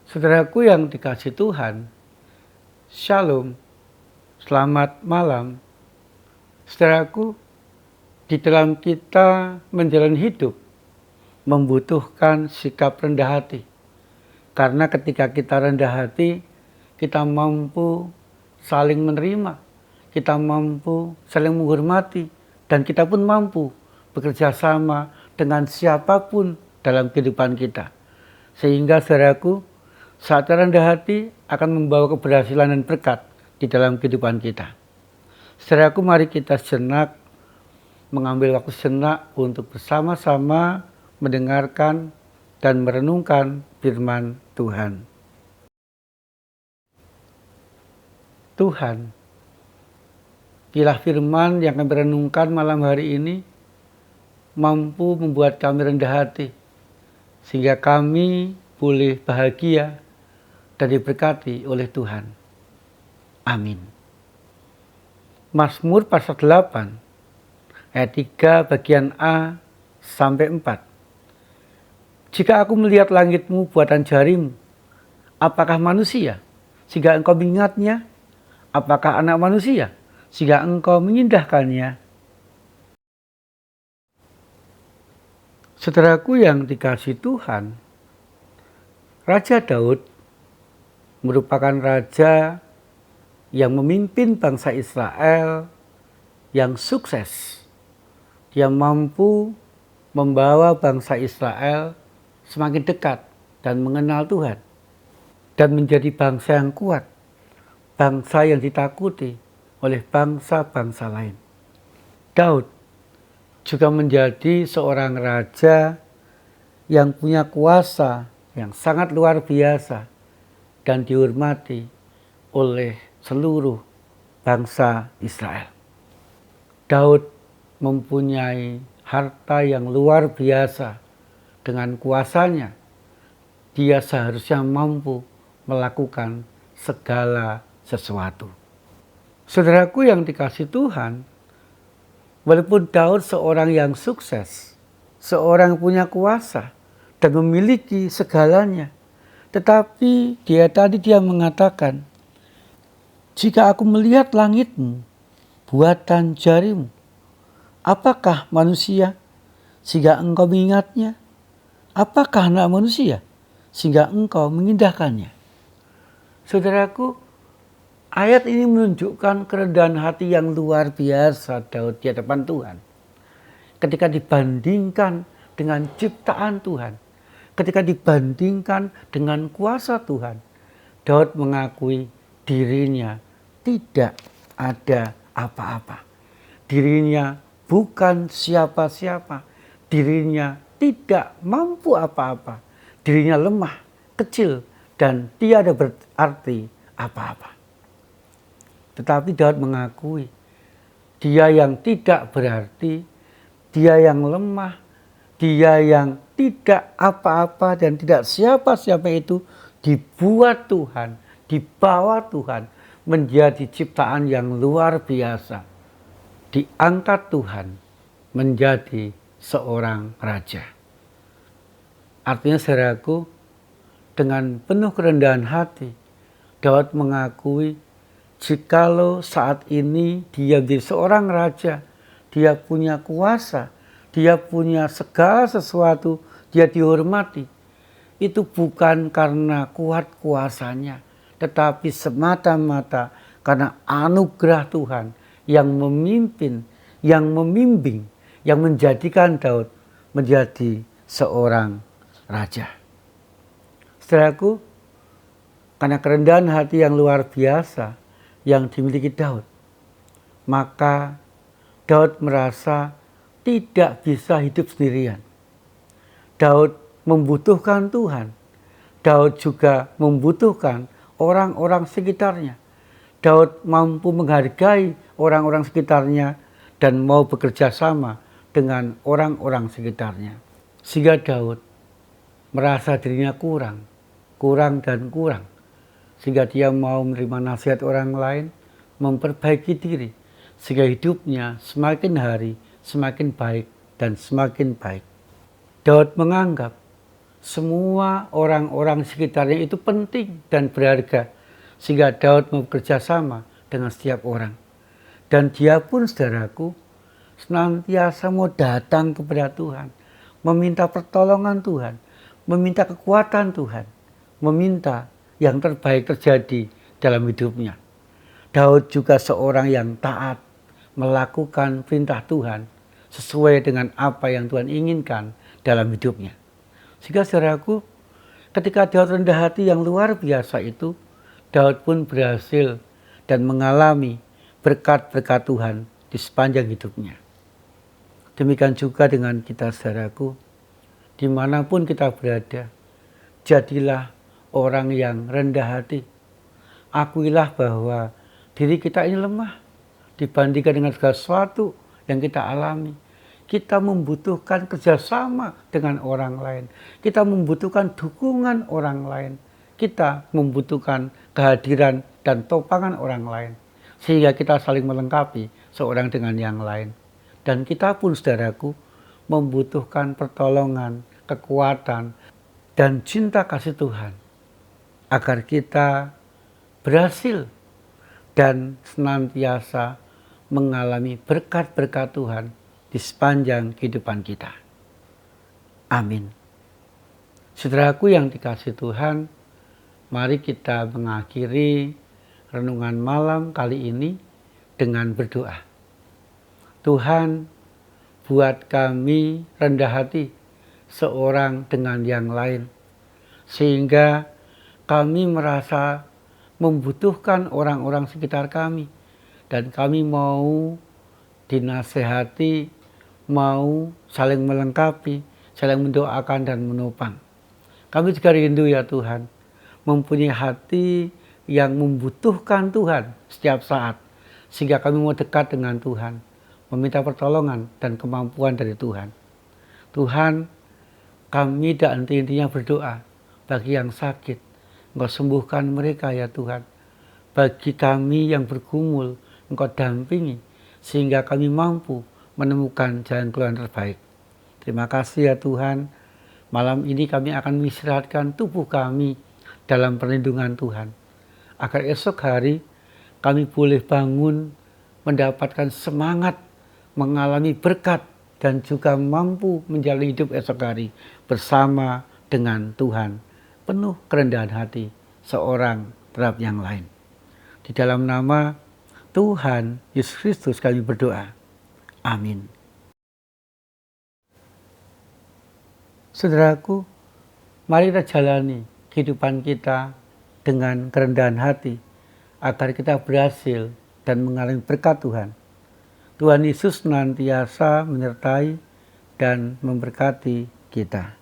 Saudaraku yang dikasihi Tuhan, Shalom, selamat malam. Saudaraku, di dalam kita menjalani hidup membutuhkan sikap rendah hati. Karena ketika kita rendah hati, kita mampu saling menerima, kita mampu saling menghormati, dan kita pun mampu bekerja sama dengan siapapun dalam kehidupan kita. Sehingga saudaraku, saat rendah hati akan membawa keberhasilan dan berkat di dalam kehidupan kita. Saudaraku, mari kita sejenak mengambil waktu sejenak untuk bersama-sama mendengarkan dan merenungkan firman Tuhan. Tuhan, biarlah firman yang kami renungkan malam hari ini mampu membuat kami rendah hati, sehingga kami boleh bahagia dan diberkati oleh Tuhan. Amin. Mazmur pasal 8 ayat 3 bagian A sampai 4. Jika aku melihat langitmu buatan jarimu, apakah manusia sehingga engkau mengingatnya? Apakah anak manusia sehingga engkau mengindahkannya? Saudaraku yang dikasihi Tuhan, Raja Daud merupakan raja yang memimpin bangsa Israel yang sukses. Dia mampu membawa bangsa Israel semakin dekat dan mengenal Tuhan, dan menjadi bangsa yang kuat, bangsa yang ditakuti oleh bangsa-bangsa lain. Daud juga menjadi seorang raja yang punya kuasa yang sangat luar biasa dan dihormati oleh seluruh bangsa Israel. Daud mempunyai harta yang luar biasa. Dengan kuasanya, dia seharusnya mampu melakukan segala sesuatu. Saudaraku yang dikasihi Tuhan, walaupun Daud seorang yang sukses, seorang yang punya kuasa dan memiliki segalanya, tetapi dia mengatakan, jika aku melihat langitmu, buatan jarimu, apakah manusia sehingga engkau mengingatnya? Apakah anak manusia sehingga engkau mengindahkannya? Saudaraku, ayat ini menunjukkan kerendahan hati yang luar biasa Daud di hadapan Tuhan. Ketika dibandingkan dengan ciptaan Tuhan, ketika dibandingkan dengan kuasa Tuhan, Daud mengakui dirinya tidak ada apa-apa. Dirinya bukan siapa-siapa. Dirinya tidak mampu apa-apa. Dirinya lemah, kecil, dan tiada berarti apa-apa. Tetapi Daud mengakui dia yang tidak berarti, dia yang lemah, dia yang tidak apa-apa dan tidak siapa-siapa itu dibuat Tuhan, dibawa Tuhan menjadi ciptaan yang luar biasa. Diangkat Tuhan menjadi seorang raja. Artinya saudaraku, dengan penuh kerendahan hati, Daud mengakui jikalau saat ini dia menjadi seorang raja, dia punya kuasa, dia punya segala sesuatu, dia dihormati. Itu bukan karena kuat kuasanya, tetapi semata-mata karena anugerah Tuhan yang memimpin, yang membimbing, yang menjadikan Daud menjadi seorang raja. Saudaraku, karena kerendahan hati yang luar biasa yang dimiliki Daud, maka Daud merasa tidak bisa hidup sendirian. Daud membutuhkan Tuhan. Daud juga membutuhkan orang-orang sekitarnya. Daud mampu menghargai orang-orang sekitarnya dan mau bekerja sama dengan orang-orang sekitarnya. Sehingga Daud merasa dirinya kurang dan kurang. Sehingga dia mau menerima nasihat orang lain, memperbaiki diri. Sehingga hidupnya semakin hari semakin baik dan semakin baik. Daud menganggap semua orang-orang sekitarnya itu penting dan berharga, sehingga Daud mau bekerja sama dengan setiap orang. Dan dia pun, saudaraku, senantiasa mau datang kepada Tuhan, meminta pertolongan Tuhan, meminta kekuatan Tuhan, meminta yang terbaik terjadi dalam hidupnya. Daud juga seorang yang taat, melakukan perintah Tuhan sesuai dengan apa yang Tuhan inginkan dalam hidupnya. Sehingga saudaraku, ketika Daud rendah hati yang luar biasa itu, Daud pun berhasil dan mengalami berkat-berkat Tuhan di sepanjang hidupnya. Demikian juga dengan kita, saudaraku, dimanapun kita berada, jadilah orang yang rendah hati. Akuilah bahwa diri kita ini lemah dibandingkan dengan segala sesuatu yang kita alami. Kita membutuhkan kerjasama dengan orang lain. Kita membutuhkan dukungan orang lain. Kita membutuhkan kehadiran dan topangan orang lain. Sehingga kita saling melengkapi seorang dengan yang lain. Dan kita pun, saudaraku, membutuhkan pertolongan, kekuatan, dan cinta kasih Tuhan. Agar kita berhasil dan senantiasa mengalami berkat-berkat Tuhan di sepanjang kehidupan kita. Amin. Saudaraku yang dikasihi Tuhan, mari kita mengakhiri renungan malam kali ini dengan berdoa. Tuhan, buat kami rendah hati seorang dengan yang lain, sehingga kami merasa membutuhkan orang-orang sekitar kami, dan kami mau dinasehati, mau saling melengkapi, saling mendoakan dan menopang. Kami juga rindu ya Tuhan, mempunyai hati yang membutuhkan Tuhan setiap saat, sehingga kami mau dekat dengan Tuhan, meminta pertolongan dan kemampuan dari Tuhan. Tuhan, kami dan intinya berdoa bagi yang sakit, Engkau sembuhkan mereka ya Tuhan. Bagi kami yang bergumul, Engkau dampingi, sehingga kami mampu menemukan jalan keluar yang terbaik. Terima kasih ya Tuhan, malam ini kami akan mengistirahatkan tubuh kami dalam perlindungan Tuhan, agar esok hari kami boleh bangun mendapatkan semangat, mengalami berkat, dan juga mampu menjalani hidup esok hari bersama dengan Tuhan, penuh kerendahan hati seorang terhadap yang lain. Di dalam nama Tuhan Yesus Kristus kami berdoa. Amin. Saudaraku, mari kita jalani kehidupan kita dengan kerendahan hati, agar kita berhasil dan mengalami berkat Tuhan. Tuhan Yesus senantiasa menyertai dan memberkati kita.